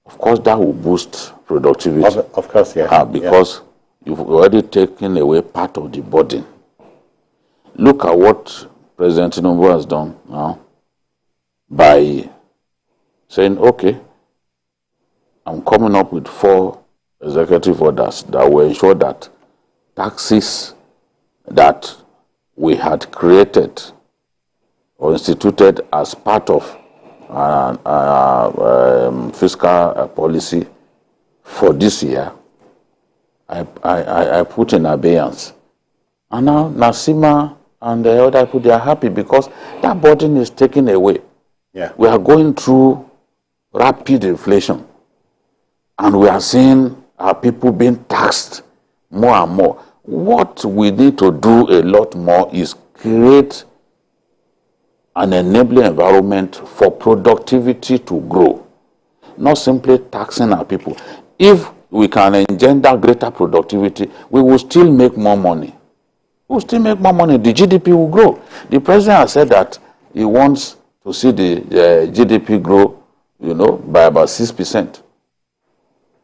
Of course, that will boost productivity. Of course, yes. Because you've already taken away part of the burden. Look at what President Tinubu has done now by saying, okay, I'm coming up with 4 executive orders that will ensure that taxes that we had created or instituted as part of fiscal policy for this year, I put in abeyance. And now Nasima and the other people, they are happy because that burden is taken away. Yeah. We are going through rapid inflation. And we are seeing our people being taxed more and more. What we need to do a lot more is create an enabling environment for productivity to grow, not simply taxing our people. If we can engender greater productivity, we will still make more money. We will still make more money. The GDP will grow. The president has said that he wants to see the GDP grow, by about 6%.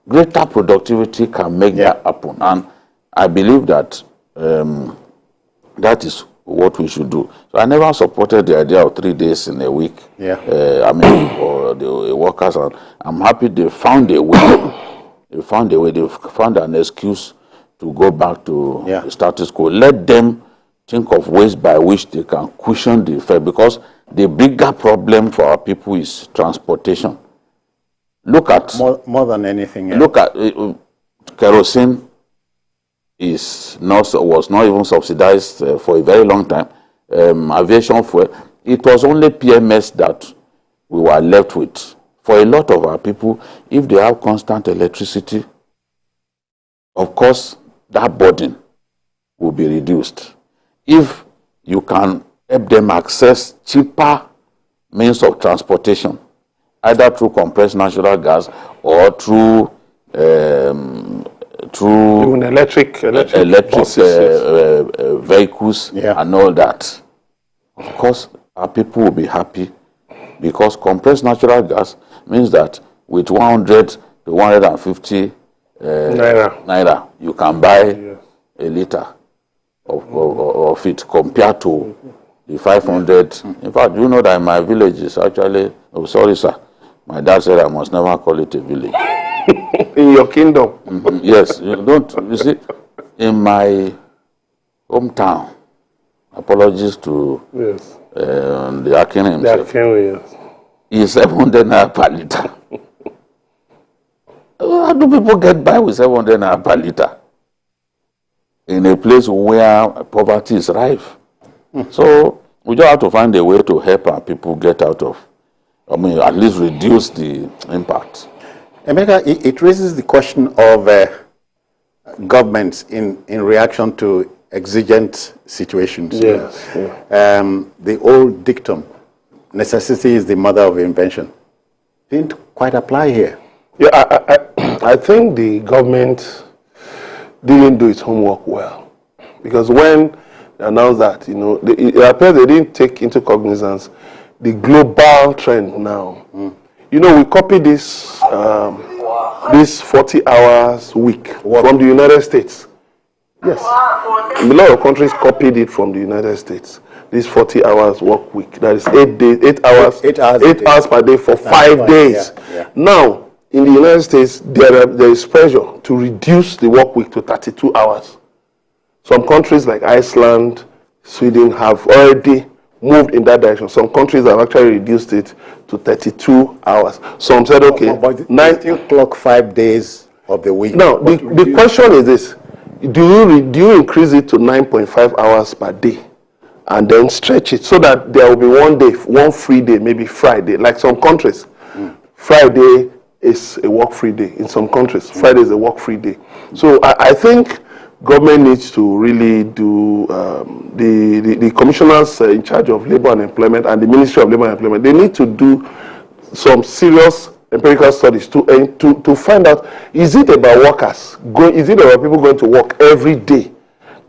Greater productivity can make that happen. And I believe that that is what we should do. So I never supported the idea of 3 days in a week. Yeah. For the workers. And I'm happy they found a way. They found an excuse to go back to the status quo. Let them think of ways by which they can cushion the effect, because the bigger problem for our people is transportation. Look at more than anything else. Look at kerosene was not even subsidized for a very long time. Aviation fuel, it was only PMS that we were left with. For a lot of our people, if they have constant electricity, of course, that burden will be reduced. If you can help them access cheaper means of transportation, either through compressed natural gas or through even electric vehicles and all that. Of course, our people will be happy, because compressed natural gas means that with 100 to 150 naira, you can buy a liter of it, compared to the 500. In fact, you know that in my village is actually, oh sorry sir, my dad said I must never call it a village. In your kingdom? Yes, you see, in my hometown, apologies to the Akin himself, is 700 naira per liter. How do people get by with 700 naira per liter in a place where poverty is rife? So we just have to find a way to help our people get out of, at least reduce the impact. Emeka, it raises the question of governments in reaction to exigent situations. Yes. The old dictum, necessity is the mother of invention, didn't quite apply here. Yeah, I think the government didn't do its homework well, because when they announced that, it appears they didn't take into cognizance the global trend now. We copied this 40 hours week from the United States. Yes. A lot of countries copied it from the United States. This 40 hours work week. That is 8 hours per day for 5 days. Yeah. Now, in the United States, there is pressure to reduce the work week to 32 hours. Some countries like Iceland, Sweden have already moved in that direction. Some countries have actually reduced it to 32 hours. Some said, okay, but still clock 5 days of the week. Now, the question is this: do you increase it to 9.5 hours per day, and then stretch it so that there will be one free day, maybe Friday, like some countries? Friday is a work-free day. In some countries, Friday is a work-free day. So I think government needs to really do, the commissioners in charge of labor and employment and the Ministry of Labor and Employment, they need to do some serious empirical studies to find out, is it about workers? Is it about people going to work every day?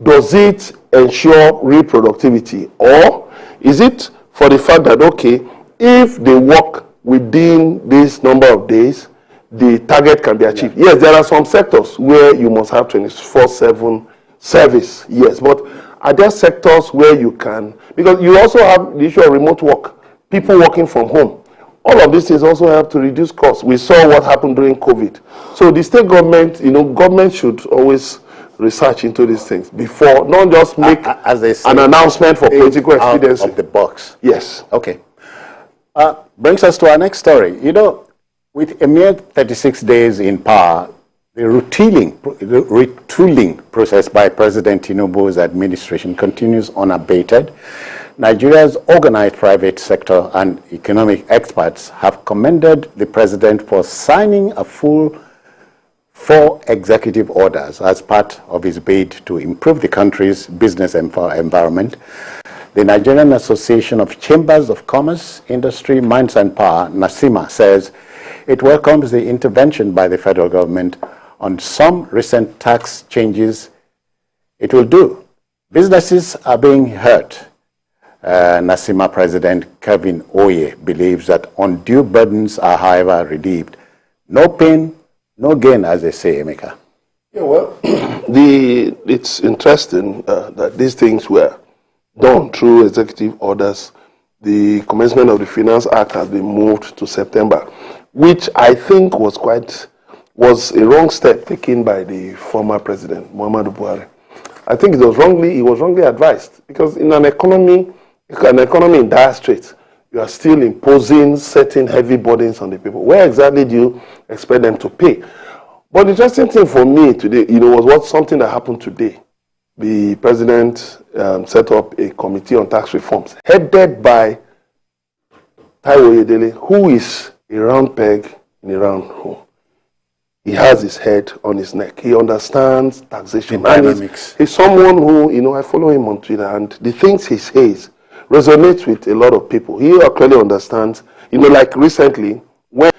Does it ensure real productivity? Or is it for the fact that, okay, if they work within this number of days, the target can be achieved. Yeah. Yes, there are some sectors where you must have 24/7 service, yes, but are there sectors where you can, because you also have the issue of remote work, people working from home. All of these things also help to reduce costs. We saw what happened during COVID. So the state government, government should always research into these things before, not just make as they say, an announcement for political expediency. Out of the box. Yes. Okay. Brings us to our next story. With a mere 36 days in power, the retooling process by President Tinubu's administration continues unabated. Nigeria's organized private sector and economic experts have commended the president for signing a full 4 executive orders as part of his bid to improve the country's business environment. The Nigerian Association of Chambers of Commerce, Industry, Mines and Power, NASIMA, says it welcomes the intervention by the federal government on some recent tax changes it will do. Businesses are being hurt. NASIMA President Kevin Oye believes that undue burdens are, however, relieved. No pain, no gain, as they say, Emeka. Yeah, well, it's interesting that these things were done through executive orders. The commencement of the Finance Act has been moved to September, which I think was a wrong step taken by the former president, Muhammadu Buhari. I think he was wrongly advised, because in an economy in dire straits, you are still imposing certain heavy burdens on the people. Where exactly do you expect them to pay? But the interesting thing for me today, was something that happened today. The president set up a committee on tax reforms, headed by Taiwo Oyedele, who is a round peg in a round hole. He has his head on his neck. He understands taxation. Dynamics. He's someone who, I follow him on Twitter, and the things he says resonate with a lot of people. He actually understands, like recently, when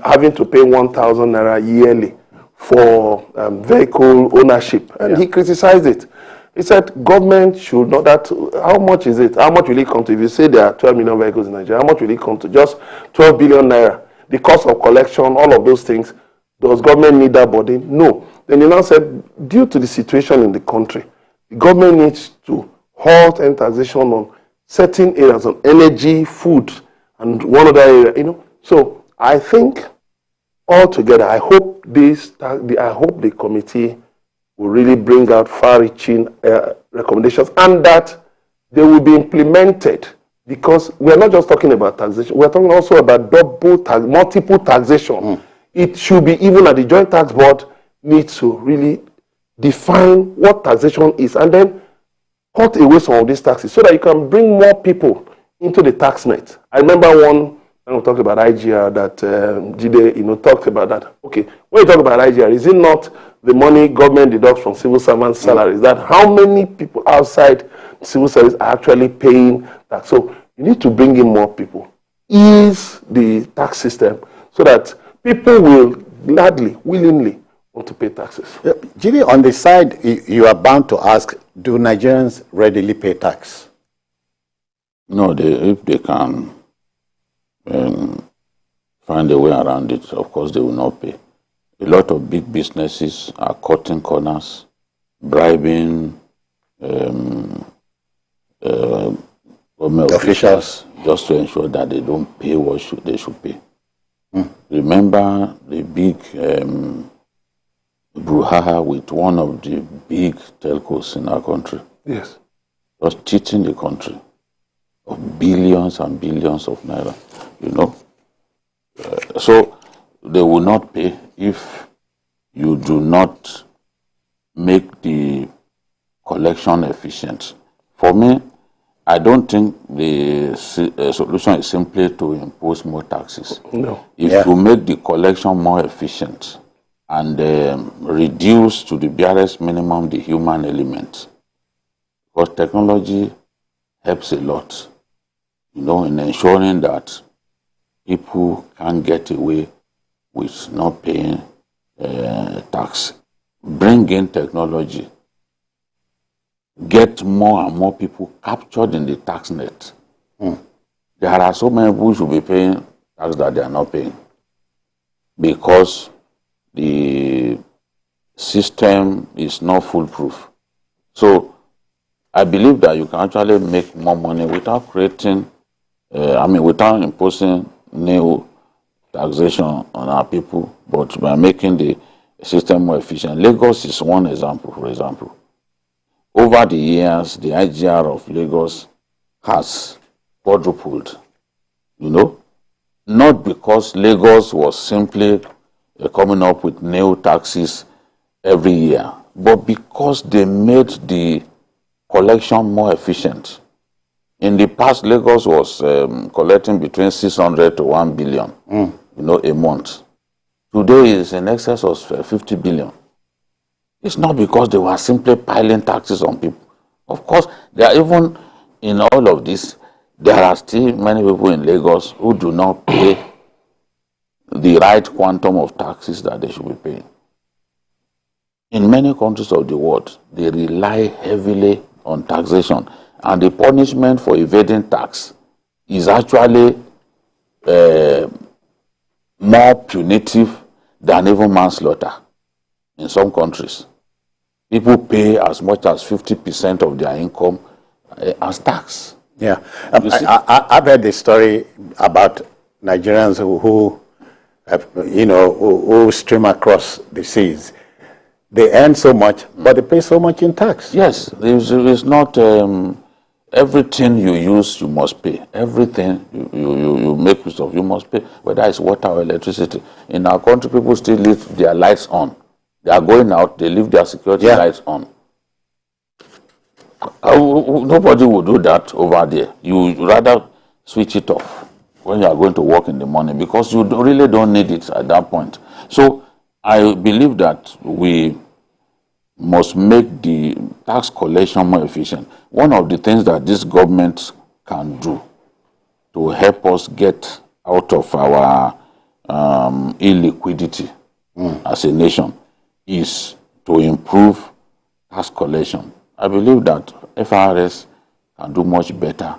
having to pay 1,000 naira yearly for vehicle ownership, and he criticized it. He said government should know that. How much is it? How much will it come to? If you say there are 12 million vehicles in Nigeria, how much will it come to? Just 12 billion naira. The cost of collection, all of those things. Does government need that burden? No. Then he now said, due to the situation in the country, the government needs to halt and taxation on certain areas, on energy, food, and one other area. So I think altogether, I hope the committee will really bring out far-reaching recommendations, and that they will be implemented, because we're not just talking about taxation, we're talking also about multiple taxation. It should be, even at the Joint Tax Board, needs to really define what taxation is, and then cut away some of these taxes so that you can bring more people into the tax net. I remember when we talked about IGR, that Jide, talked about that. Okay, when you talk about IGR, is it not the money government deducts from civil servants' salaries? That how many people outside civil service are actually paying tax? So you need to bring in more people, ease the tax system, so that people will gladly, willingly want to pay taxes. Jimmy, on the side, you are bound to ask, do Nigerians readily pay tax? No, if they can find a way around it, of course they will not pay. A lot of big businesses are cutting corners, bribing government officials just to ensure that they don't pay what they should pay. Remember the big brouhaha with one of the big telcos in our country? Yes. Was cheating the country of billions and billions of naira, So they will not pay if you do not make the collection efficient. For me, I don't think the solution is simply to impose more taxes. No. If you make the collection more efficient and reduce to the barest minimum the human element, because technology helps a lot, in ensuring that people can get away with not paying tax. Bring in technology. Get more and more people captured in the tax net. There are so many people who should be paying tax that they are not paying because the system is not foolproof. So I believe that you can actually make more money without creating, without imposing new taxation on our people, but by making the system more efficient. Lagos is one example, for example. Over the years, the IGR of Lagos has quadrupled, not because Lagos was simply coming up with new taxes every year, but because they made the collection more efficient. In the past, Lagos was collecting between 600 to 1 billion, a month. Today is in excess of 50 billion. It's not because they were simply piling taxes on people. Of course, there are even in all of this, there are still many people in Lagos who do not pay the right quantum of taxes that they should be paying. In many countries of the world, they rely heavily on taxation, and the punishment for evading tax is actually more punitive than even manslaughter in some countries. People pay as much as 50% of their income as tax. Yeah, I've heard the story about Nigerians who stream across the seas. They earn so much, but they pay so much in tax. Yes, it's not everything you use, you must pay. Everything you make use of, you must pay, whether it's water or electricity. In our country, people still leave their lights on. They are going out, they leave their security lights on. Nobody will do that over there. You rather switch it off when you are going to work in the morning because you really don't need it at that point. So I believe that we must make the tax collection more efficient. One of the things that this government can do to help us get out of our illiquidity as a nation is to improve tax collection. I believe that FRS can do much better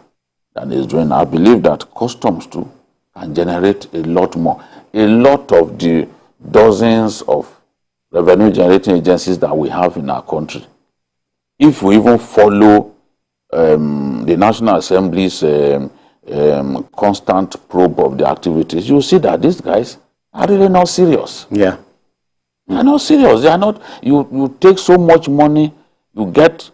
than it's doing. I believe that customs too can generate a lot more. A lot of the dozens of revenue generating agencies that we have in our country, if we even follow the National Assembly's constant probe of the activities, you see that these guys are really not serious. Yeah. They are not serious. They are not. You take so much money, you get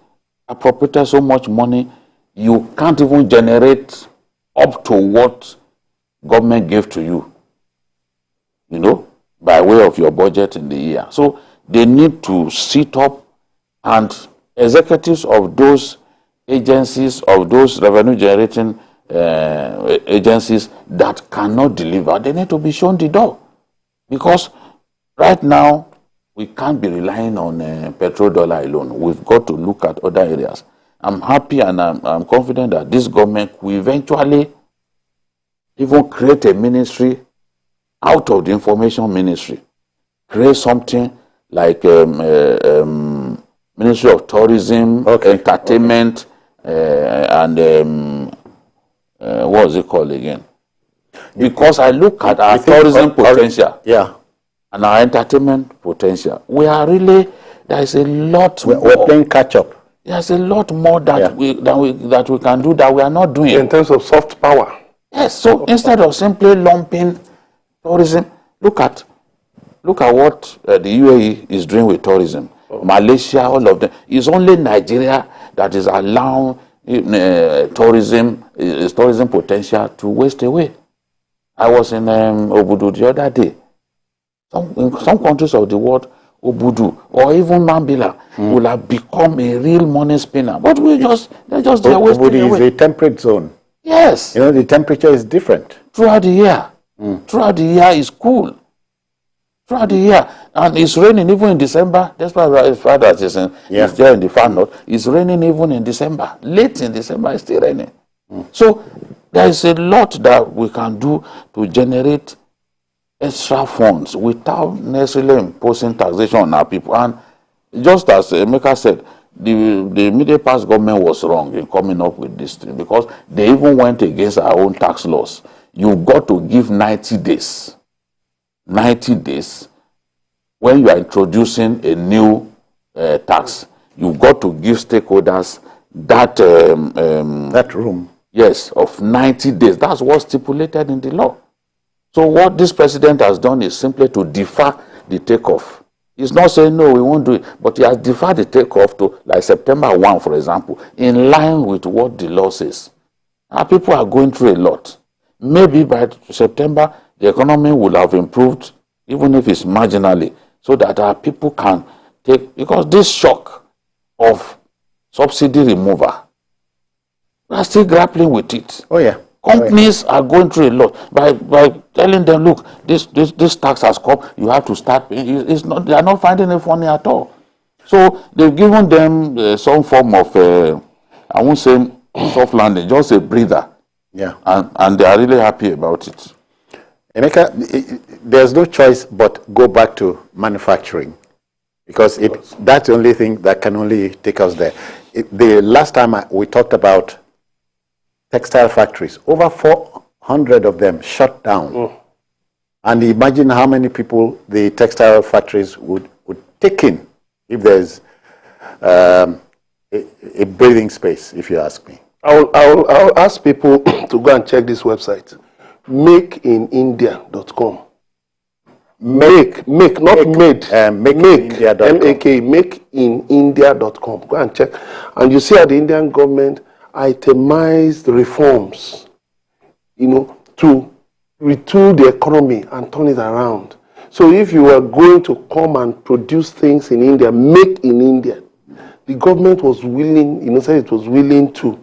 appropriated so much money, you can't even generate up to what government gave to you, by way of your budget in the year. So they need to sit up, and executives of those agencies, of those revenue generating agencies that cannot deliver, they need to be shown the door. Because right now, we can't be relying on petrodollar alone. We've got to look at other areas. I'm happy and I'm confident that this government will eventually even create a ministry out of the information ministry. Create something like Ministry of Tourism, Entertainment, and what was it called again? Because I look at our tourism potential. And our entertainment potential. We are really, there is a lot more. We're playing catch up. There's a lot more that we can do that we are not doing. In terms of soft power. Yes, so instead of simply lumping tourism, look at what the UAE is doing with tourism. Malaysia, all of them. It's only Nigeria that is allowing tourism potential to waste away. I was in Obudu the other day. In some countries of the world, Obudu or even Mambila will have become a real money spinner. But they're just there wasting away. Obudu is a temperate zone. Yes. The temperature is different. Throughout the year. Throughout the year is cool. Throughout the year. And it's raining even in December. That's why it's there in the far north. It's raining even in December. Late in December, it's still raining. So there is a lot that we can do to generate extra funds without necessarily imposing taxation on our people. And just as Emeka said, the immediate past government was wrong in coming up with this thing because they even went against our own tax laws. you've got to give 90 days. 90 days. When you are introducing a new tax, you've got to give stakeholders that room. Yes, of 90 days. That's what's stipulated in the law. So what this president has done is simply to defer the takeoff. He's not saying, no, we won't do it, but he has deferred the takeoff to like September 1, for example, in line with what the law says. Now, people are going through a lot. Maybe by September, the economy will have improved, even if it's marginally, so that our people can take, because this shock of subsidy removal, we are still grappling with it. Oh, yeah. Companies are going through a lot by telling them, look, this tax has come, you have to start paying. It's not, they are not finding it funny at all. So they've given them some form of, I won't say soft landing, just a breather. Yeah. And they are really happy about it. Emeka, there's no choice but go back to manufacturing, because that's the only thing that can only take us there. The last time we talked about textile factories, over 400 of them shut down. And imagine how many people the textile factories would take in if there's a breathing space, if you ask me. I'll ask people to go and check this website, makeinindia.com. Make, not made. Makeinindia.com. M-A-K, makeinindia.com. Go and check. And you see how the Indian government itemized reforms, to retool the economy and turn it around. So if you were going to come and produce things in India, make in India, the government was willing, said it was willing to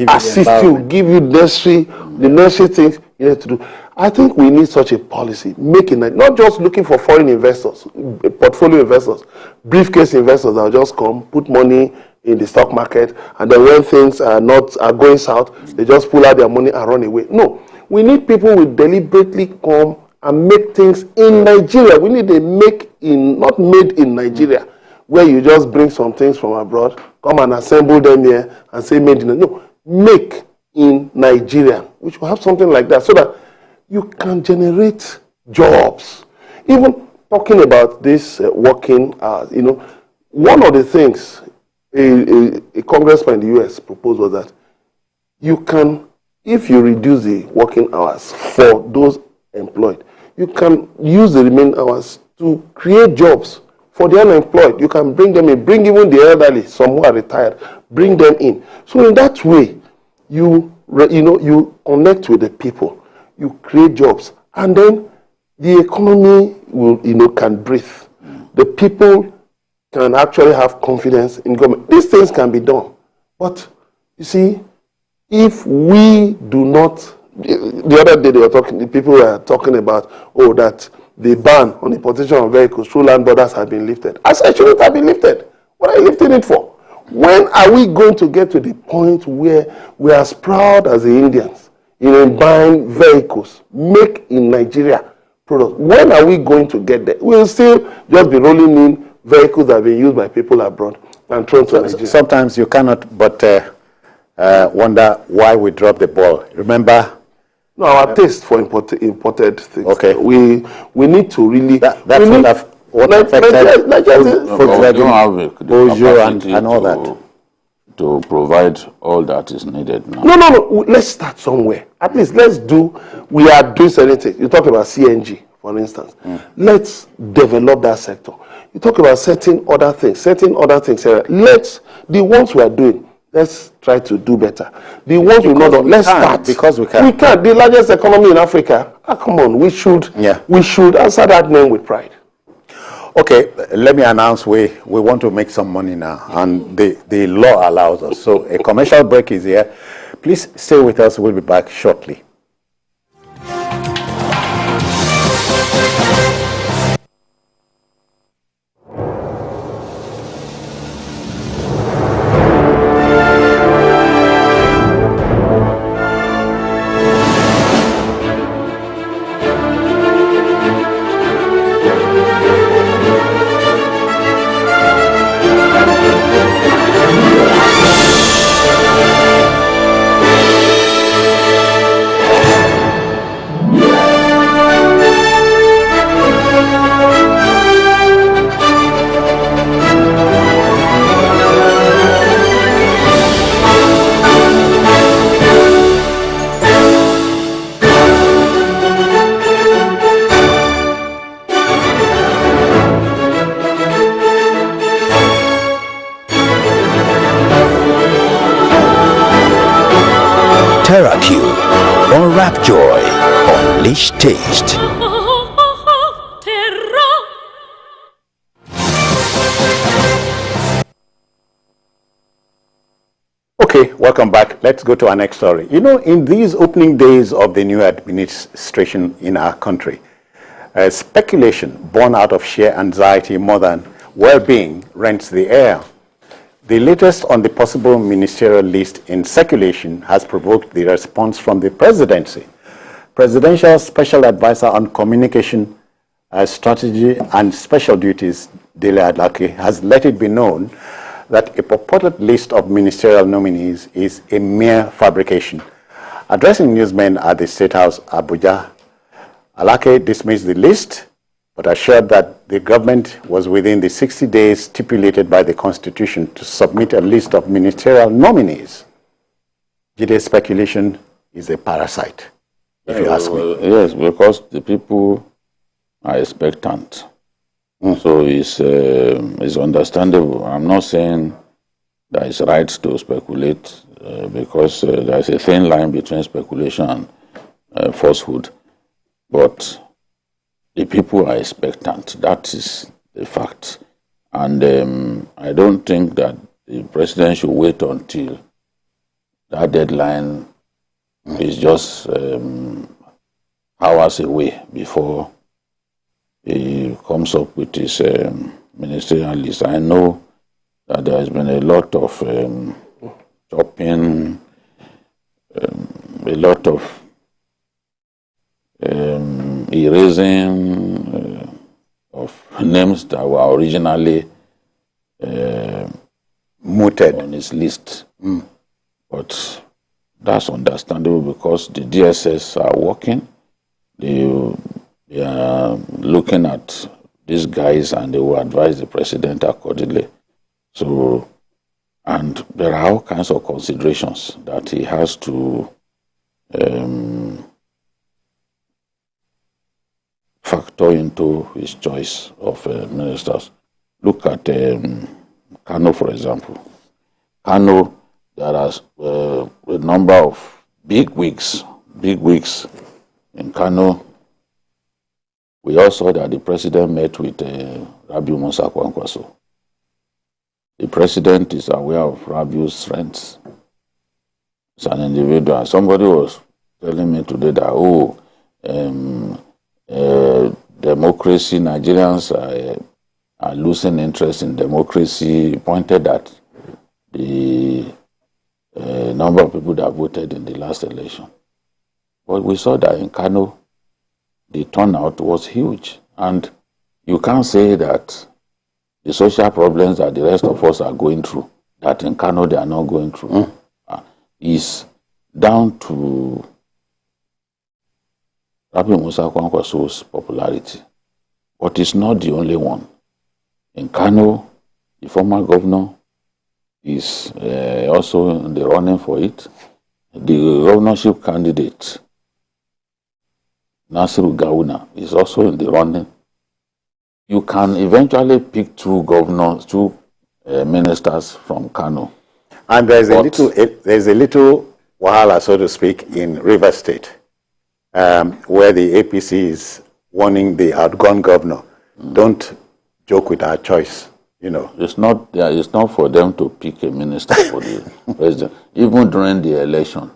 assist you, give you the necessary things you need to do. I think we need such a policy, making it, not just looking for foreign investors, portfolio investors, briefcase investors that will just come, put money in the stock market, and then when things are going south, they just pull out their money and run away. No, we need people who deliberately come and make things in Nigeria. We need a not made in Nigeria, where you just bring some things from abroad, come and assemble them here and say made in Nigeria. No, make in Nigeria. We should have something like that so that you can generate jobs. Even talking about this working hours, one of the things a congressman in the U.S. proposed was that you can, if you reduce the working hours for those employed, you can use the remaining hours to create jobs for the unemployed. You can bring them in, bring even the elderly, some who are retired, bring them in. So in that way, you connect with the people, you create jobs, and then the economy will, can breathe. The people can actually have confidence in government. These things can be done. But you see, if we do not, the other day the people were talking about, that the ban on importation of vehicles through land borders have been lifted. I said, shouldn't have been lifted. What are you lifting it for? When are we going to get to the point where we are as proud as the Indians in buying vehicles, make in Nigeria products? When are we going to get there? We'll still just be rolling in vehicles that have been used by people abroad and thrown to Nigeria. Sometimes you cannot but wonder why we dropped the ball. Remember? No, our taste for imported things. Okay. We need to really... That's what affected Volkswagen and all that. To provide all that is needed now. No. Let's start somewhere. At least we are doing certain things. You talk about CNG, for instance. Let's develop that sector. You talk about certain other things. The ones we are doing, let's try to do better. The ones we're not done, let's start. Because we can. We can. The largest economy in Africa. Come on, we should answer that name with pride. Okay, let me announce we want to make some money now, and the law allows us. So a commercial break is here. Please stay with us. We'll be back shortly. Irish taste. Okay, welcome back. Let's go to our next story. You know, in these opening days of the new administration in our country, speculation born out of sheer anxiety more than well-being rents the air. The latest on the possible ministerial list in circulation has provoked the response from the presidency. Presidential Special Advisor on Communication, Strategy and Special Duties, Dele Adlake, has let it be known that a purported list of ministerial nominees is a mere fabrication. Addressing newsmen at the State House, Abuja, Alake dismissed the list, but assured that the government was within the 60 days stipulated by the Constitution to submit a list of ministerial nominees. Jide's speculation is a parasite, if you ask me. Yes, because the people are expectant. So it's understandable. I'm not saying that it's right to speculate because there's a thin line between speculation and falsehood. But the people are expectant. That is the fact. And I don't think that the president should wait until that deadline is just hours away before he comes up with his ministerial list. I know that there has been a lot of chopping, a lot of erasing of names that were originally mooted on his list. But that's understandable because the DSS are working. They are looking at these guys and they will advise the president accordingly. So, and there are all kinds of considerations that he has to factor into his choice of ministers. Look at Kano, for example. Kano, there are a number of big wigs in Kano. We all saw that the president met with Rabiu Musa Kwankwaso. The president is aware of Rabiu's strengths. As an individual, somebody was telling me today that, democracy, Nigerians are losing interest in democracy. He pointed at the number of people that voted in the last election. But we saw that in Kano, the turnout was huge. And you can't say that the social problems that the rest of us are going through, that in Kano they are not going through, is down to Rabi Musa Kwankwaso's popularity. But it's not the only one. In Kano, the former governor is also in the running for it. The governorship candidate, Nasiru Gawuna, is also in the running. You can eventually pick two ministers from Kano. And there's a little wahala, so to speak, in Rivers State, where the APC is warning the outgone governor, don't joke with our choice. You know, it's not for them to pick a minister for the president. Even during the election,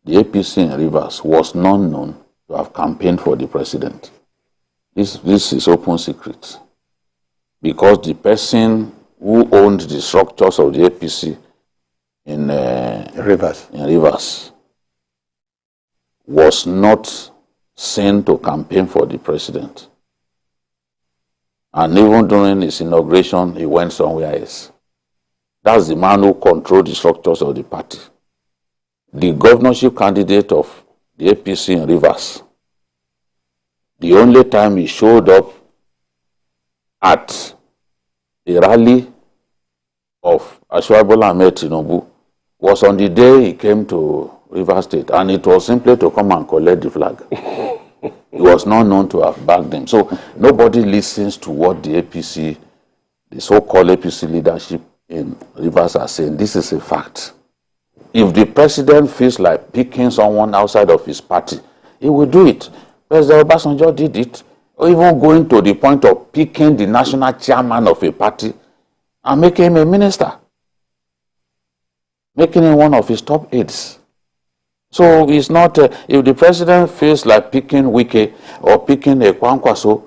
the APC in Rivers was not known to have campaigned for the president. This is open secret. Because the person who owned the structures of the APC in Rivers was not seen to campaign for the president. And even during his inauguration, he went somewhere else. That's the man who controlled the structures of the party. The governorship candidate of the APC in Rivers, the only time he showed up at a rally of Ashwabola Ahmed Tinubu was on the day he came to Rivers State, and it was simply to come and collect the flag. He was not known to have backed them. So nobody listens to what the APC, the so-called APC leadership in Rivers are saying. This is a fact. If the president feels like picking someone outside of his party, he will do it. President Obasanjo did it, or even going to the point of picking the national chairman of a party and making him a minister, making him one of his top aides. So it's not, if the president feels like picking Wike or picking a Kwankwaso,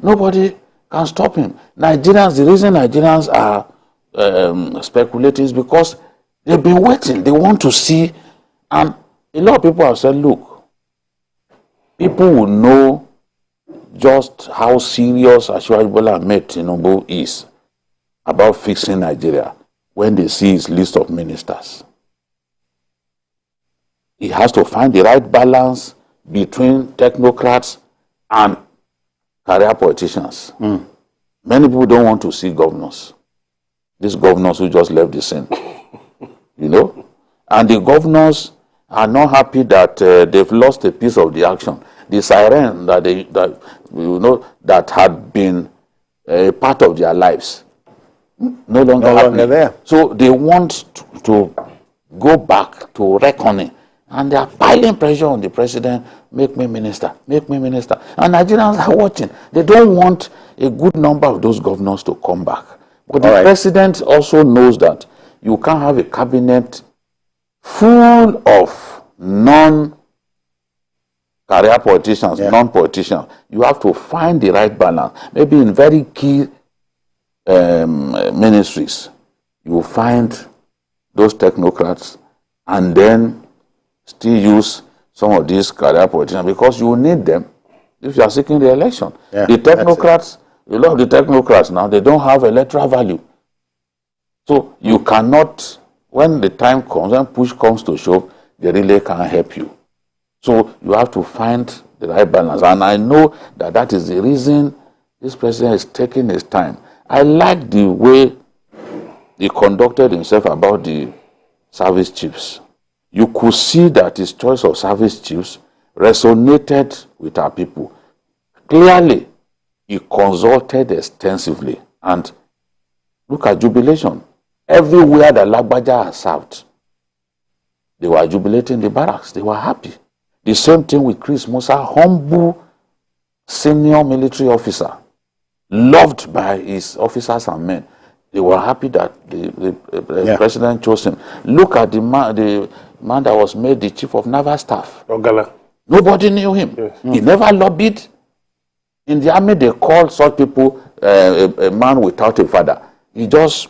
nobody can stop him. Nigerians, the reason Nigerians are speculating is because they've been waiting. They want to see, and a lot of people have said, look, people will know just how serious Asiwaju Bola Ahmed Tinubu is about fixing Nigeria when they see his list of ministers. He has to find the right balance between technocrats and career politicians. Many people don't want to see governors. These governors who just left the scene, you know? And the governors are not happy that they've lost a piece of the action. The siren that had been a part of their lives, no longer there. So they want to go back to reckoning. And they are piling pressure on the president, make me minister, make me minister. And Nigerians are watching. They don't want a good number of those governors to come back. But the president also knows that you can't have a cabinet full of non-career politicians, non-politicians. You have to find the right balance. Maybe in very key ministries, you will find those technocrats and then still use some of these career politicians because you will need them if you are seeking the election. The technocrats, a lot of the technocrats now, they don't have electoral value. So you cannot, when the time comes, when push comes to shove, they really can't help you. So you have to find the right balance. And I know that that is the reason this president is taking his time. I like the way he conducted himself about the service chiefs. You could see that his choice of service chiefs resonated with our people. Clearly, he consulted extensively. And look at jubilation. Everywhere that Lagbaja has served, they were jubilating the barracks. They were happy. The same thing with Chris Musa, humble senior military officer, loved by his officers and men. They were happy that the president chose him. Look at the man that was made the chief of naval staff. Ogala. Nobody knew him. Yes. He never lobbied. In the army, they called such people a man without a father. He just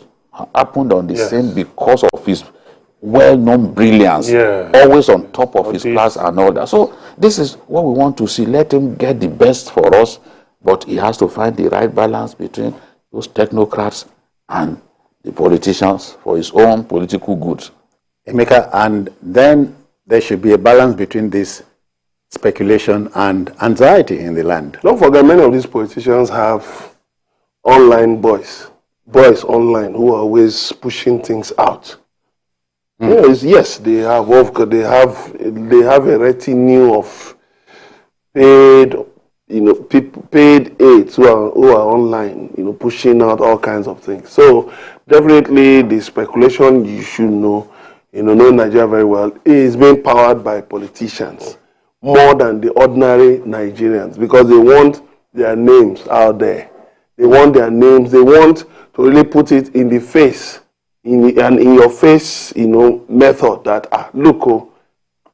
happened on the scene because of his well-known brilliance, always on top of his class and all that. So this is what we want to see. Let him get the best for us, but he has to find the right balance between those technocrats and the politicians for his own political good. Emeka, and then there should be a balance between this speculation and anxiety in the land. Don't forget, many of these politicians have online boys online who are always pushing things out. Yes, they have a retinue of paid, paid aides who are online, pushing out all kinds of things. So definitely the speculation, you should know, know Nigeria very well, is being powered by politicians more than the ordinary Nigerians because they want their names out there. They want their names. They want to really put it in the face, in your face, method that, look,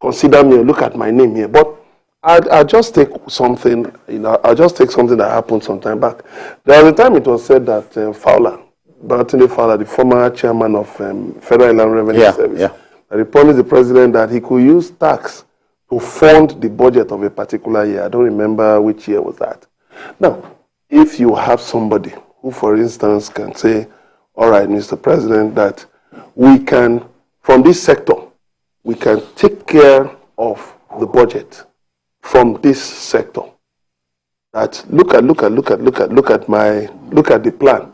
consider me, look at my name here. But I'll just take something, I'll just take something that happened some time back. There was a time it was said that Babatunde Fowler, the former chairman of Federal Inland Revenue Service, that he promised the president that he could use tax to fund the budget of a particular year. I don't remember which year was that. Now, if you have somebody who, for instance, can say, all right, Mr. President, that we can, from this sector, we can take care of the budget from this sector. That look at the plan,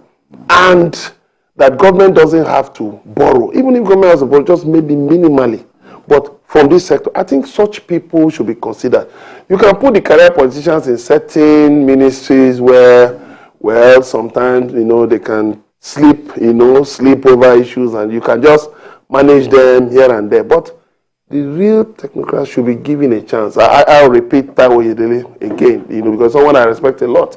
and that government doesn't have to borrow, even if government has to borrow, just maybe minimally, but from this sector. I think such people should be considered. You can put the career politicians in certain ministries where, well, sometimes they can sleep over issues, and you can just manage them here and there. But the real technocrats should be given a chance. I'll repeat Taiwo Yedele again, because someone I respect a lot.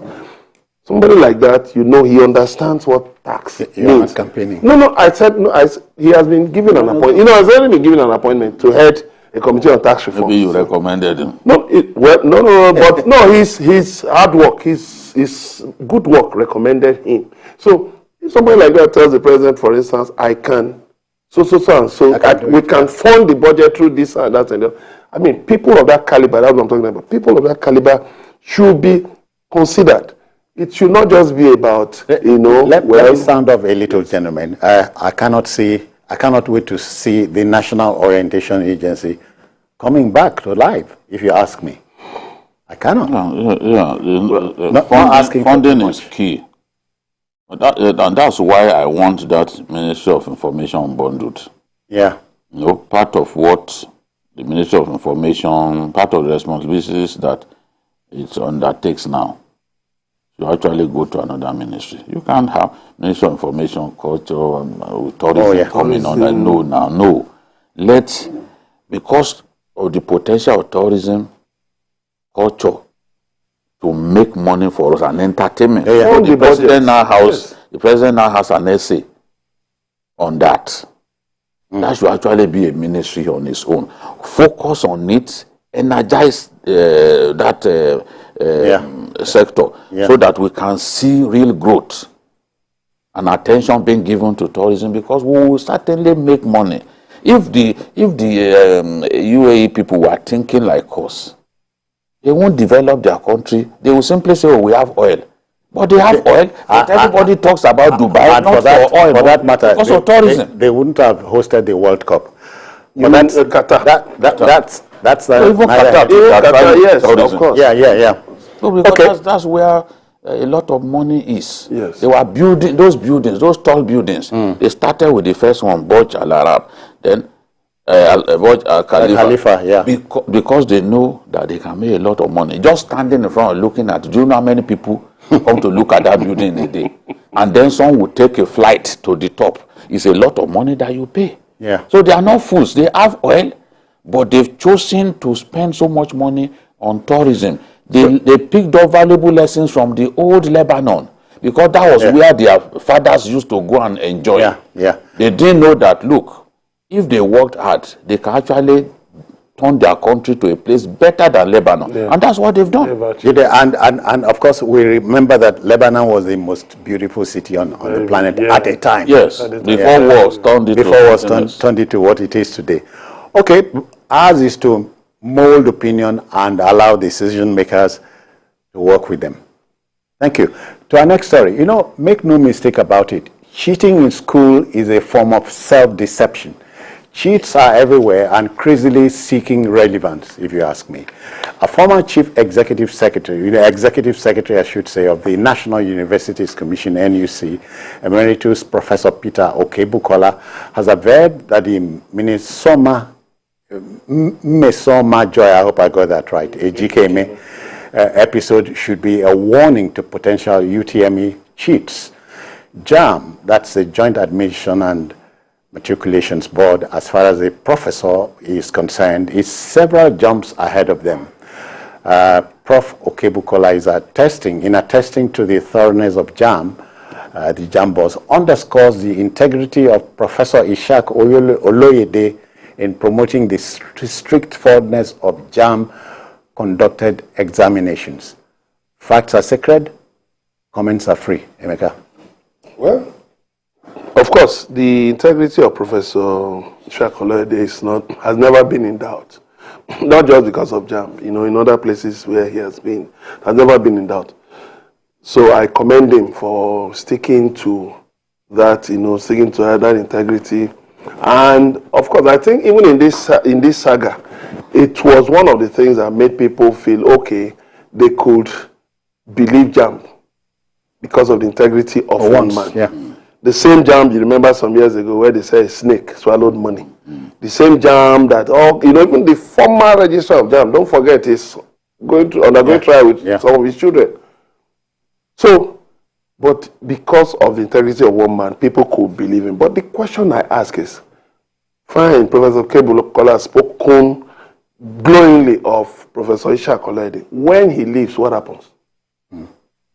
Somebody like that, he understands what tax means. You're not campaigning. No, I said, no, he has been given an appointment. Has already been given an appointment to head a committee on tax reform. Maybe you recommended him. No, but no, his hard work, his good work recommended him. So if somebody like that tells the president, for instance, I can, so we can fund the budget through this and that and that. I mean, people of that caliber, that's what I'm talking about. People of that caliber should be considered. It should not just be about, Let me sound off a little, gentlemen. I cannot wait to see the National Orientation Agency coming back to life, if you ask me. I cannot. Funding is key. And that's why I want that Ministry of Information bundled. Yeah. Part of what the Ministry of Information, part of the responsibilities that it undertakes now, you actually go to another ministry. You can't have Ministry of Information, Culture, and tourism coming on that. No. Because of the potential of tourism, culture, to make money for us and entertainment. So the president now has an essay on that. That should actually be a ministry on its own. Focus on it, energize that sector so that we can see real growth and attention being given to tourism, because we will certainly make money. If the UAE people were thinking like us, they won't develop their country. They will simply say, we have oil. But they have oil, but everybody talks about Dubai, not for oil. For that matter, because of tourism. They wouldn't have hosted the World Cup. But that's Qatar. That's even Qatar, yes, tourism. Of course. Yeah. No, because that's where a lot of money is. Yes. They were building those tall buildings. They started with the first one, Burj Al Arab, then Burj Al Khalifa. Because they know that they can make a lot of money. Just standing in front and looking at, do you know how many people come to look at that building in a day? And then some will take a flight to the top. It's a lot of money that you pay. Yeah. So they are not fools. They have oil, but they've chosen to spend so much money on tourism. They picked up valuable lessons from the old Lebanon, because that was where their fathers used to go and enjoy. Yeah. They didn't know that, look, if they worked hard, they can actually turn their country to a place better than Lebanon. Yeah. And that's what they've done. And of course, we remember that Lebanon was the most beautiful city on the planet at a time. Yes, before wars turned into what it is today. Okay, ours is to mold opinion and allow decision makers to work with them. Thank you. To our next story, make no mistake about it. Cheating in school is a form of self-deception. Cheats are everywhere and crazily seeking relevance, if you ask me. A former chief executive secretary, I should say, of the National Universities Commission, NUC, Emeritus Professor Peter Okebukola, has averred that the Mesoma Joy, I hope I got that right, a GKME episode should be a warning to potential UTME cheats. JAMB, that's the Joint Admission and Matriculations Board, as far as the professor is concerned, is several jumps ahead of them. Prof. Okebukola is attesting to the thoroughness of JAMB. The JAMB boss underscores the integrity of Professor Ishak Oloyede in promoting the strict forwardness of JAMB conducted examinations. Facts are sacred, comments are free. Emeka. Well, of course, the integrity of Professor Ishak Oloyede has never been in doubt. Not just because of JAMB, in other places where he has never been in doubt. So I commend him for sticking to that, sticking to that integrity. And of course, I think even in this saga, it was one of the things that made people feel okay, they could believe JAMB because of the integrity of one man. Yeah. The same JAMB you remember some years ago where they say a snake swallowed money. The same JAMB that even the former registrar of JAMB, don't forget, is going to undergo trial with some of his children. So, but because of the integrity of one man, people could believe him. But the question I ask is, Fine, Professor Kebulokola has spoken glowingly of Professor Isha Kolede. When he leaves, what happens?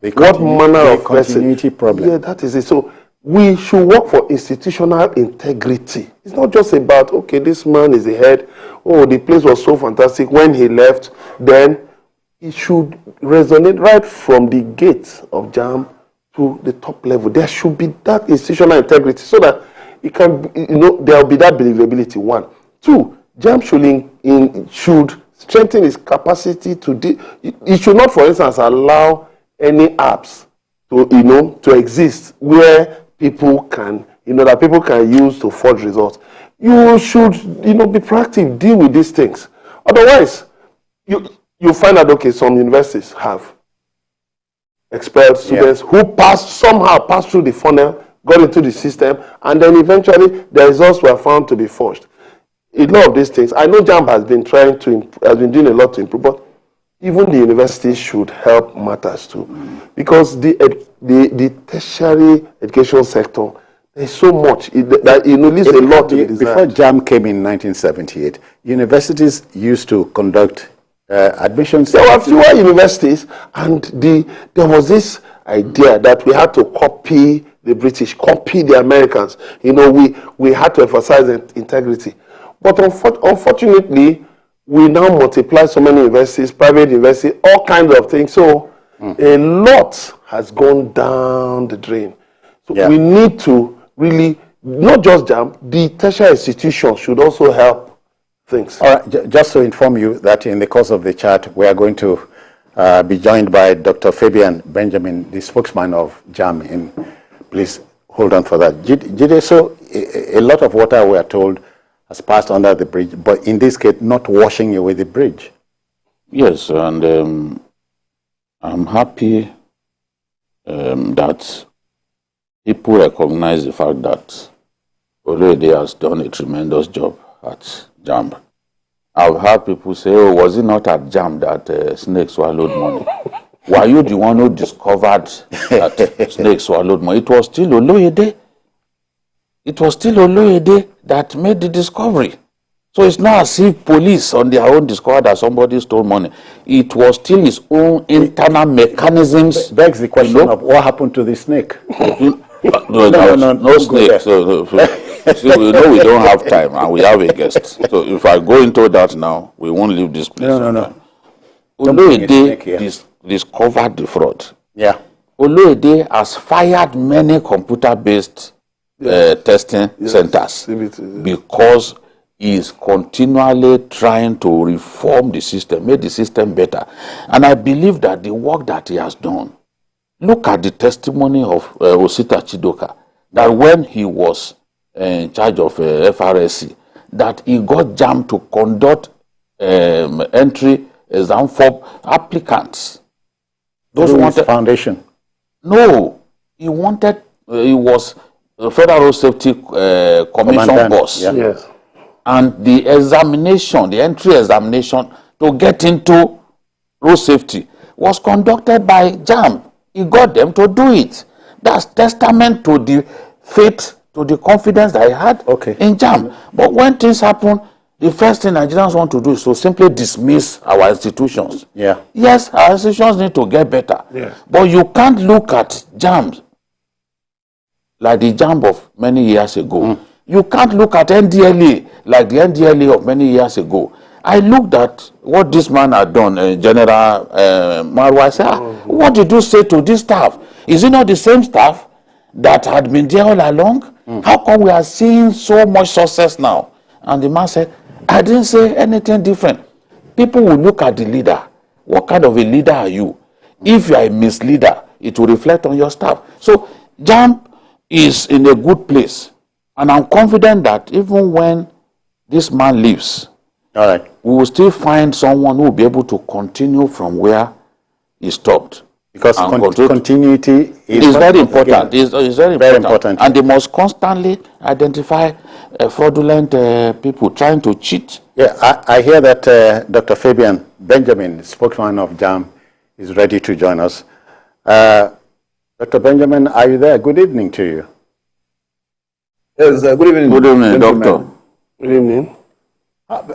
What manner of continuity problem? Yeah, that is it. So we should work for institutional integrity. It's not just about, okay, this man is the head. Oh, the place was so fantastic when he left. Then it should resonate right from the gates of JAMB to the top level. There should be that institutional integrity so that it can, there will be that believability. 1. 2, JAMB should strengthen its capacity to it should not, for instance, allow any apps to exist where people can, that people can use to forge results. You should, be proactive, deal with these things. Otherwise, you find out, okay, some universities have expelled students who somehow passed through the funnel, got into the system, and then eventually the results were found to be forged. A lot of these things, I know JAMB has been doing a lot to improve, but even the universities should help matters too, because the tertiary education sector, there's so much that leaves a lot to be desired. Before JAMB came in 1978, universities used to conduct admissions. There were fewer universities, and there was this idea that we had to copy the British, copy the Americans. We had to emphasize integrity. But unfortunately, we now multiply so many universities, private universities, all kinds of things. So a lot has gone down the drain. So we need to really, not just JAMB, the tertiary institutions should also help things. All right, just to inform you that in the course of the chat, we are going to be joined by Dr. Fabian Benjamin, the spokesman of JAMB. Please hold on for that. Jide, so a lot of water, we are told, has passed under the bridge, but in this case, not washing away the bridge. Yes, and I'm happy that people recognize the fact that Oluyede has done a tremendous job at JAMB. I've heard people say, oh, was it not at JAMB that snakes swallowed money? Were you the one who discovered that snakes swallowed money? It was still Oluyede. It was still Oluyede that made the discovery. So it's not as if police on their own discovered that somebody stole money. It was still his own internal mechanisms. Begs the question of what happened to the snake. No snake. So, see, we know we don't have time and we have a guest. So if I go into that now, we won't leave this place. No. Oluyede discovered the fraud. Yeah. Oluyede has fired many computer-based testing centers because he is continually trying to reform the system, make the system better. And I believe that the work that he has done, look at the testimony of Osita Chidoka, that when he was in charge of FRSC, that he got JAMB to conduct entry exam for applicants. Those wanted foundation. No, he was the Federal Road Safety Commission boss. Yeah. Yes. And the examination, the entry examination to get into road safety was conducted by JAMB. He got them to do it. That's testament to the faith, to the confidence that I had in JAMB. But when things happen, the first thing Nigerians want to do is to simply dismiss our institutions. Yeah. Yes, our institutions need to get better. Yes. But you can't look at JAMB like the JAMB of many years ago. You can't look at NDLA like the NDLA of many years ago. I looked at what this man had done, General Marwa. I said, what did you say to this staff? Is it not the same staff that had been there all along? How come we are seeing so much success now? And the man said, I didn't say anything different. People will look at the leader. What kind of a leader are you? If you are a misleader, it will reflect on your staff. So JAMB is in a good place. And I'm confident that even when this man leaves, we will still find someone who will be able to continue from where he stopped. Because continuity is very important. It's very important. And they must constantly identify fraudulent people trying to cheat. Yeah, I hear that Dr. Fabian Benjamin, spokesman of JAMB, is ready to join us. Dr. Benjamin, are you there? Good evening to you. Yes, good evening. Good evening, Doctor. Good evening. Thank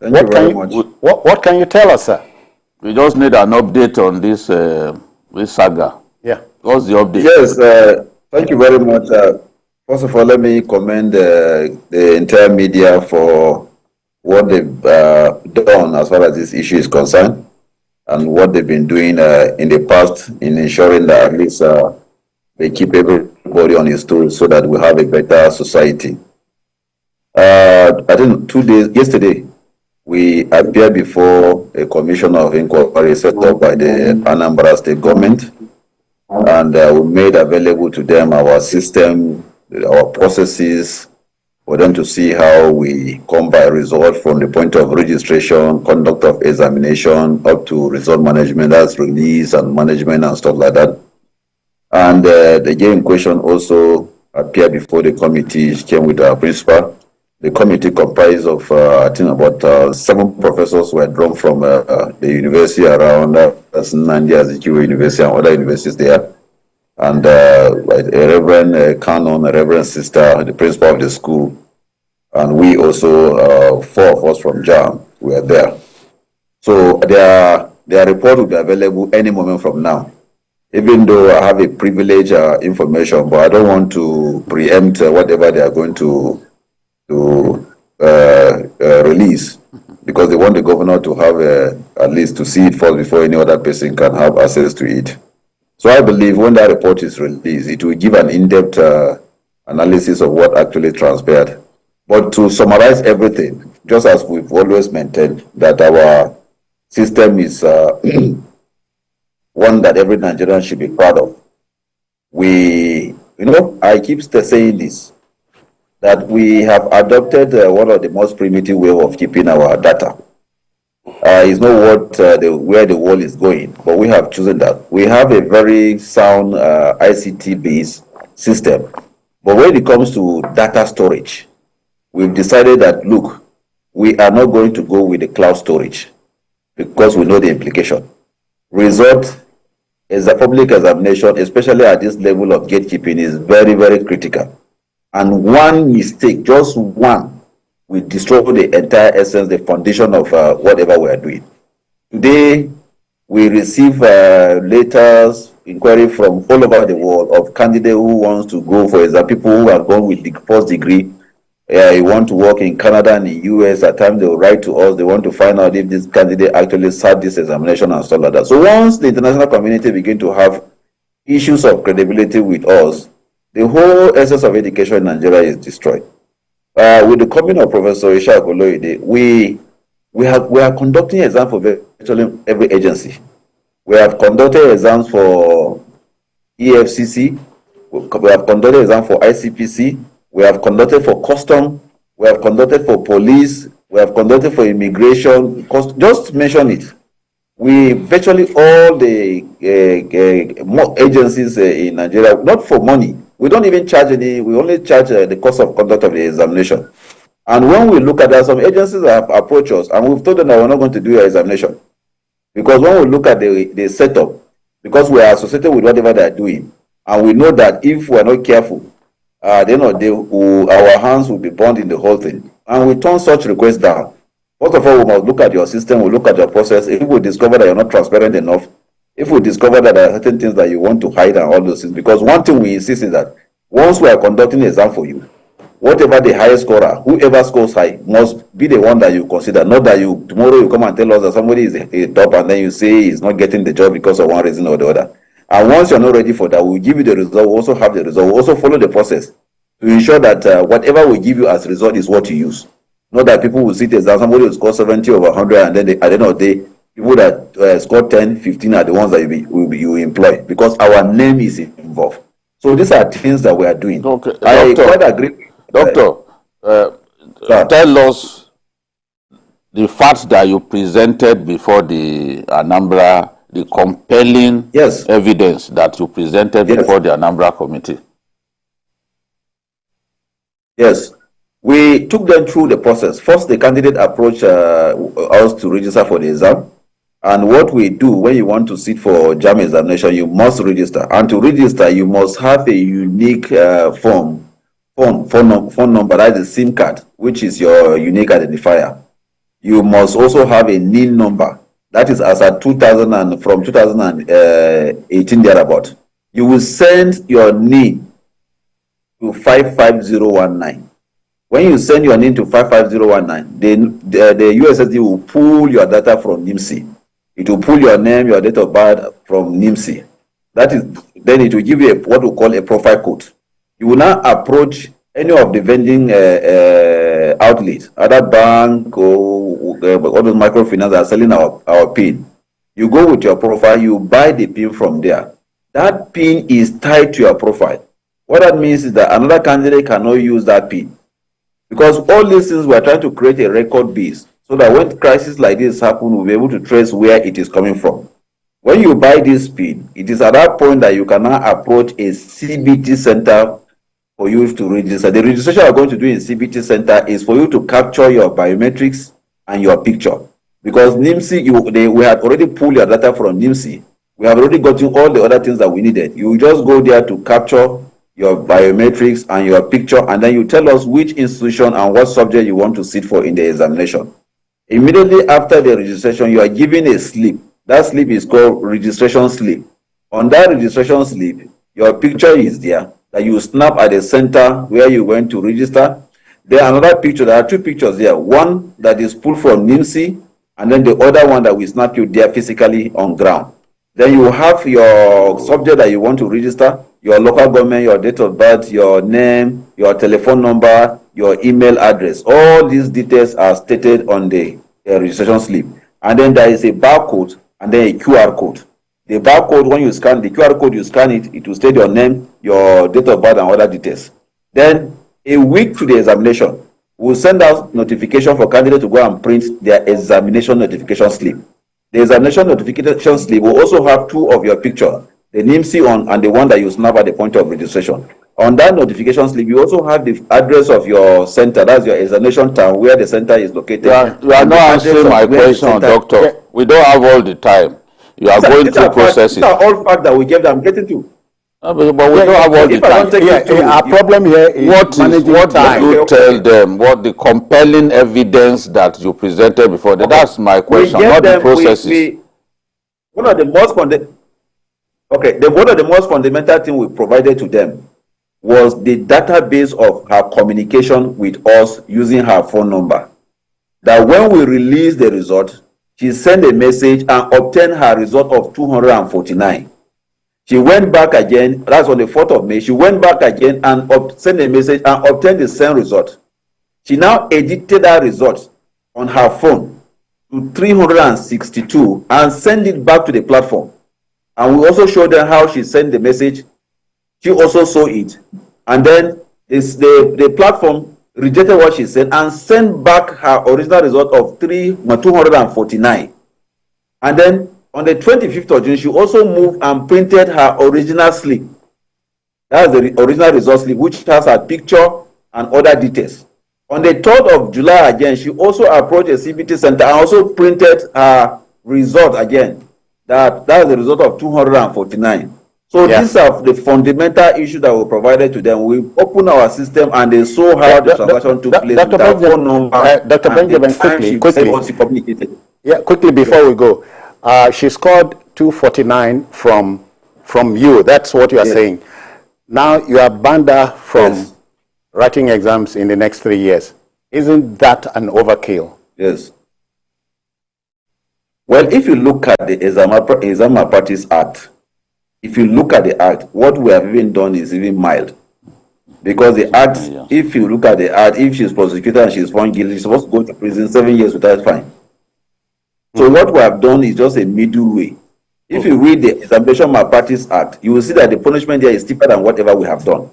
you very much. What can you tell us, sir? We just need an update on this saga. Yeah. What's the update? Yes, thank you very much. First of all, let me commend the entire media for what they've done as far as this issue is concerned, and what they've been doing in the past in ensuring that at least they keep everybody on his toes so that we have a better society. I think yesterday, we appeared before a commission of inquiry set up by the Anambra State government, and we made available to them our system, our processes, for them to see how we come by result from the point of registration, conduct of examination, up to result management, that's release and management and stuff like that. And the game question also appeared before the committee, came with our principal. The committee comprised of, I think, about 7 professors were drawn from the university around Nandi Azikiwe University and other universities there. And a Reverend Canon, a Reverend Sister, the principal of the school. And we also, 4 of us from JAMB, were there. So their report will be available any moment from now. Even though I have a privilege information, but I don't want to preempt whatever they are going to release, because they want the governor to have at least to see it first before any other person can have access to it. So I believe when that report is released, it will give an in-depth analysis of what actually transpired. But to summarize everything, just as we've always maintained, that our system is one that every Nigerian should be proud of. I keep saying this, that we have adopted one of the most primitive way of keeping our data. It's not where the world is going, but we have chosen that. We have a very sound ICT-based system. But when it comes to data storage, we've decided that, look, we are not going to go with the cloud storage because we know the implication. Result is a public examination, especially at this level of gatekeeping, is very, very critical. And one mistake, just one, will destroy the entire essence, the foundation of whatever we are doing. Today, we receive letters, inquiry from all over the world of candidates who wants to go, for example, people who have gone with the first degree. You want to work in Canada and the US. At times they will write to us. They want to find out if this candidate actually sat this examination and stuff like that. So once the international community begin to have issues of credibility with us, the whole essence of education in Nigeria is destroyed. With the coming of Professor Isha Koloide, we are conducting exams for virtually every agency. We have conducted exams for EFCC. We have conducted exams for ICPC. We have conducted for custom. We have conducted for police. We have conducted for immigration. Just mention it. We virtually all the agencies in Nigeria, not for money. We don't even charge any. We only charge the cost of conduct of the examination. And when we look at that, some agencies have approached us, and we've told them that we're not going to do your examination, because when we look at the setup, because we are associated with whatever they are doing, and we know that if we are not careful, our hands will be burned in the whole thing. And we turn such requests down. First of all, we must look at your system, we look at your process. If we discover that you're not transparent enough, if we discover that there are certain things that you want to hide and all those things, because one thing we insist is that once we are conducting an exam for you, whatever the highest scorer, whoever scores high, must be the one that you consider, not that tomorrow you come and tell us that somebody is a top and then you say he's not getting the job because of one reason or the other. And once you're not ready for that, we'll give you the result, we'll also have the result, we'll also follow the process to ensure that whatever we give you as result is what you use. Not that people will sit exam, somebody will score 70 over 100, and then at the end of the day, people that score 10, 15 are the ones that you employ, because our name is involved. So these are things that we are doing. Okay. I quite agree. Doctor, tell us the facts that you presented before the Anambra, the compelling evidence that you presented before the Anambra committee. Yes. We took them through the process. First, the candidate approached us to register for the exam. And what we do when you want to sit for JAMB examination, you must register. And to register, you must have a unique phone number, that is a SIM card. which is your unique identifier. You must also have a NIN number. That is as at 2000 and from 2018 thereabout. You will send your NIN to 55019. When you send your NIN to 55019, the USSD will pull your data from NIMC. It will pull your name, your date of birth from NIMC. That is, then it will give you what we call a profile code. You will now approach any of the vending outlets, other bank or all those microfinance that are selling our PIN. You go with your profile, you buy the PIN from there. That PIN is tied to your profile. What that means is that another candidate cannot use that PIN. Because all these things, we are trying to create a record base so that when crises like this happen, we'll be able to trace where it is coming from. When you buy this PIN, it is at that point that you can now approach a CBT center for you to register. The registration you are going to do in CBT center is for you to capture your biometrics and your picture. Because NIMC, we had already pulled your data from NIMC. We have already gotten all the other things that we needed. You just go there to capture your biometrics and your picture, and then you tell us which institution and what subject you want to sit for in the examination. Immediately after the registration, you are given a slip. That slip is called registration slip. On that registration slip, your picture is there that you snap at the center where you went to register. There another picture, there are two pictures there. One that is pulled from NIMC, and then the other one that we snap you there physically on ground. Then you have your subject that you want to register, your local government, your date of birth, your name, your telephone number, your email address. All these details are stated on the registration slip. And then there is a barcode and then a QR code. The barcode, when you scan the QR code, you scan it, it will state your name, your date of birth, and other details. Then a week to the examination, we'll send out notification for candidates to go and print their examination notification slip. The examination notification slip will also have two of your pictures, the NIMC on and the one that you snap at the point of registration. On that notification slip, you also have the address of your center, that's your examination town, where the center is located. You are not answering my question, Doctor. We don't have all the time. You are going through processes. These are all facts that we gave them. I'm getting to. But we don't have all the time. Our problem here is What do you tell them? What the compelling evidence that you presented before? Okay. That's my question, not the processes. One of the most fundamental things we provided to them was the database of her communication with us using her phone number. That when we release the result, she sent a message and obtained her result of 249. She went back again, that's on the 4th of May, she went back again and sent a message and obtained the same result. She now edited that result on her phone to 362 and sent it back to the platform. And we also showed them how she sent the message. She also saw it. And then the platform rejected what she said and sent back her original result of 249. And then on the 25th of June, she also moved and printed her original slip. That's the original result slip, which has her picture and other details. On the 3rd of July again, she also approached a CBT center and also printed her result again. That's the result of 249. So these are the fundamental issues that we provided to them. We open our system and they saw how the transaction took place. Dr. Benjamin, quickly. Yeah, quickly before we go. She scored 249 from you. That's what you are saying. Now you are banned from writing exams in the next 3 years. Isn't that an overkill? Yes. Well, if you look at the Exam Malpractice Act, if you look at the Act, what we have even done is even mild. Because the Act, if you look at the Act, if she's prosecuted and she's found guilty, she's supposed to go to prison 7 years without fine. So what we have done is just a middle way. If you read the Examination Malpractice Act, you will see that the punishment there is stiffer than whatever we have done.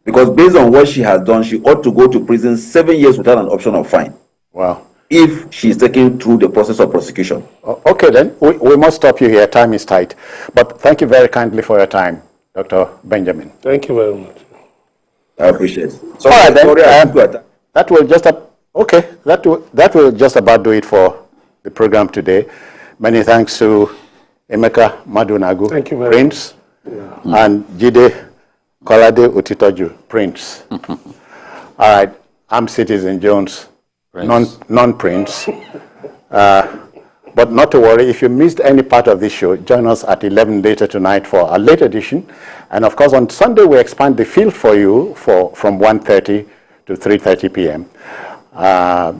Because based on what she has done, she ought to go to prison 7 years without an option of fine. Wow. If she is taken through the process of prosecution. Okay, then. We must stop you here. Time is tight. But thank you very kindly for your time, Dr. Benjamin. Thank you very much. I appreciate it. So all right, then. That will just about do it for the program today. Many thanks to Emeka Madunagu, Thank you very Prince, and Jide Kolade Utitoju, Prince. All right. I'm Citizen Jones, Prince. non-Prince. But not to worry, if you missed any part of this show, join us at 11 later tonight for a late edition. And of course, on Sunday, we expand the field for you from 1:30 to 3:30 p.m.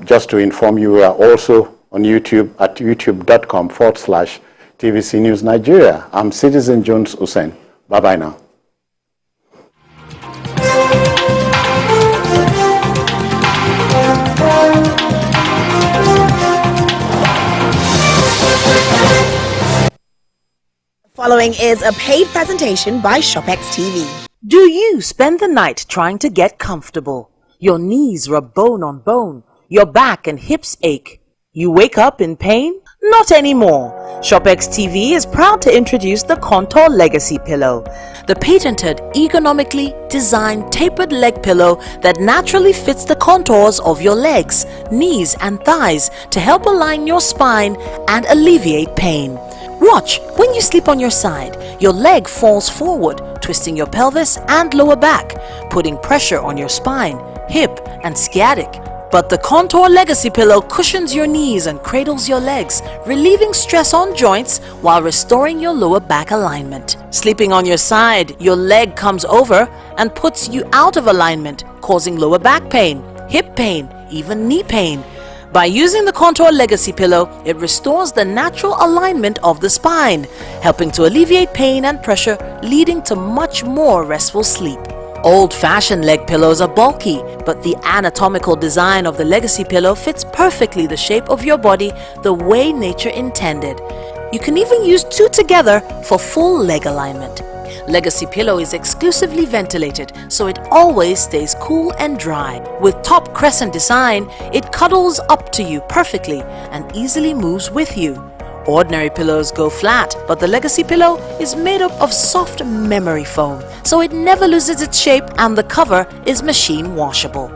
Just to inform you, we are also on YouTube at youtube.com/TVC News Nigeria. I'm Citizen Jones Hussein. Bye-bye now. Following is a paid presentation by ShopX TV. Do you spend the night trying to get comfortable? Your knees rub bone on bone. Your back and hips ache. You wake up in pain? Not anymore. ShopX TV is proud to introduce the Contour Legacy Pillow, the patented, ergonomically designed tapered leg pillow that naturally fits the contours of your legs, knees and thighs to help align your spine and alleviate pain. Watch, when you sleep on your side, your leg falls forward, twisting your pelvis and lower back, putting pressure on your spine, hip and sciatic. But the Contour Legacy Pillow cushions your knees and cradles your legs, relieving stress on joints while restoring your lower back alignment. Sleeping on your side, your leg comes over and puts you out of alignment, causing lower back pain, hip pain, even knee pain. By using the Contour Legacy Pillow, it restores the natural alignment of the spine, helping to alleviate pain and pressure, leading to much more restful sleep. Old-fashioned leg pillows are bulky, but the anatomical design of the Legacy Pillow fits perfectly the shape of your body the way nature intended. You can even use two together for full leg alignment. Legacy Pillow is exclusively ventilated, so it always stays cool and dry. With top crescent design, it cuddles up to you perfectly and easily moves with you. Ordinary pillows go flat, but the Legacy Pillow is made up of soft memory foam, so it never loses its shape and the cover is machine washable.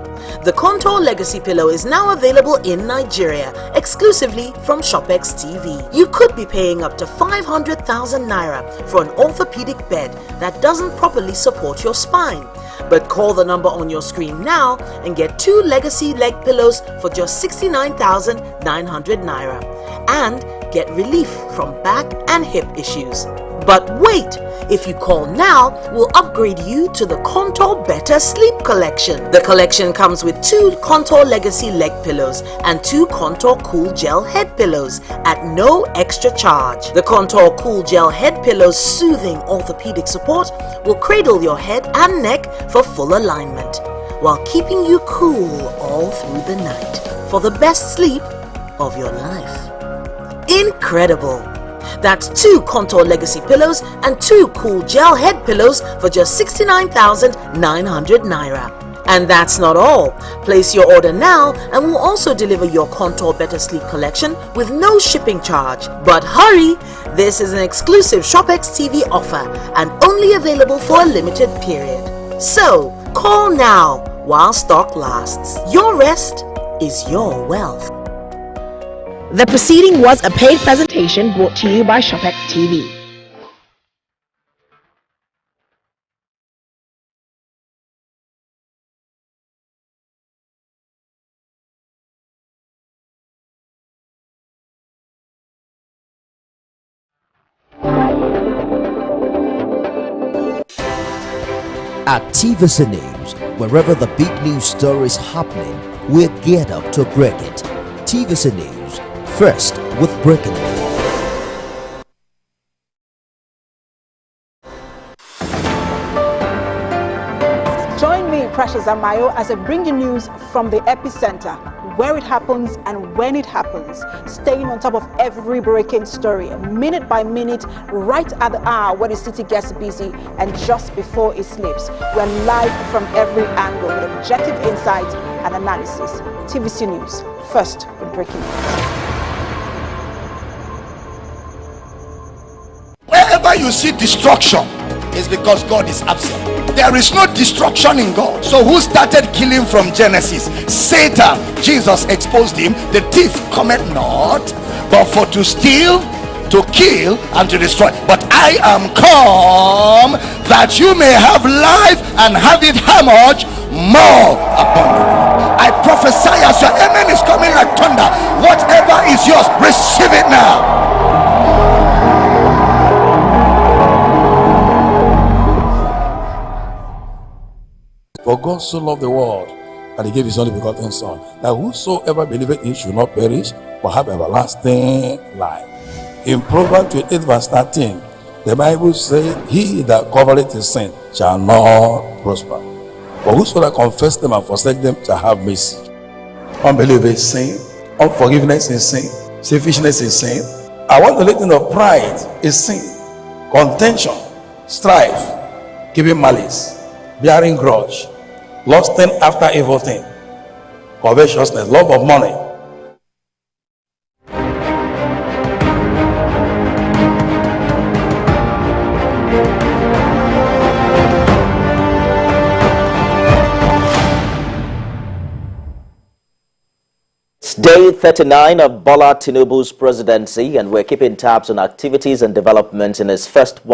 The Contour Legacy Pillow is now available in Nigeria, exclusively from ShopX TV. You could be paying up to 500,000 naira for an orthopedic bed that doesn't properly support your spine. But call the number on your screen now and get 2 Legacy leg pillows for just 69,900 naira and get relief from back and hip issues. But wait! If you call now, we'll upgrade you to the Contour Better Sleep Collection. The collection comes with 2 Contour Legacy leg pillows and 2 Contour Cool Gel head pillows at no extra charge. The Contour Cool Gel head pillows' soothing orthopedic support will cradle your head and neck for full alignment, while keeping you cool all through the night for the best sleep of your life. Incredible! That's 2 Contour Legacy pillows and 2 Cool Gel head pillows for just 69,900 naira. And that's not all. Place your order now and we'll also deliver your Contour Better Sleep collection with no shipping charge. But hurry! This is an exclusive ShopX TV offer and only available for a limited period. So, call now while stock lasts. Your rest is your wealth. The proceeding was a paid presentation brought to you by ShopX TV. At TVC News, wherever the big news story is happening, we're geared up to break it. TVC News, first with breaking news. Join me, Precious Amayo, as I bring you news from the epicenter, where it happens and when it happens, staying on top of every breaking story, minute by minute, right at the hour when the city gets busy and just before it sleeps. We're live from every angle with objective insight and analysis. TVC News, first with breaking news. Wherever you see destruction, it's because God is absent. There is no destruction in God. So who started killing from Genesis? Satan. Jesus exposed him. The thief cometh not, but for to steal, to kill, and to destroy. But I am come that you may have life and have it how much? More abundant. I prophesy as your amen is coming like thunder. Whatever is yours, receive it now. For God so loved the world that he gave his only begotten Son, that whosoever believeth in him should not perish, but have everlasting life. In Proverbs 28 verse 13, the Bible says, he that covereth his sin shall not prosper, but whosoever confess them and forsake them shall have mercy. Unbelief is sin, unforgiveness is sin, selfishness is sin. I want to let you know, pride is sin, contention, strife, giving malice, bearing grudge, lusting after evil thing, covetousness, love of money. It's day 39 of Bola Tinubu's presidency, and we're keeping tabs on activities and developments in his first one.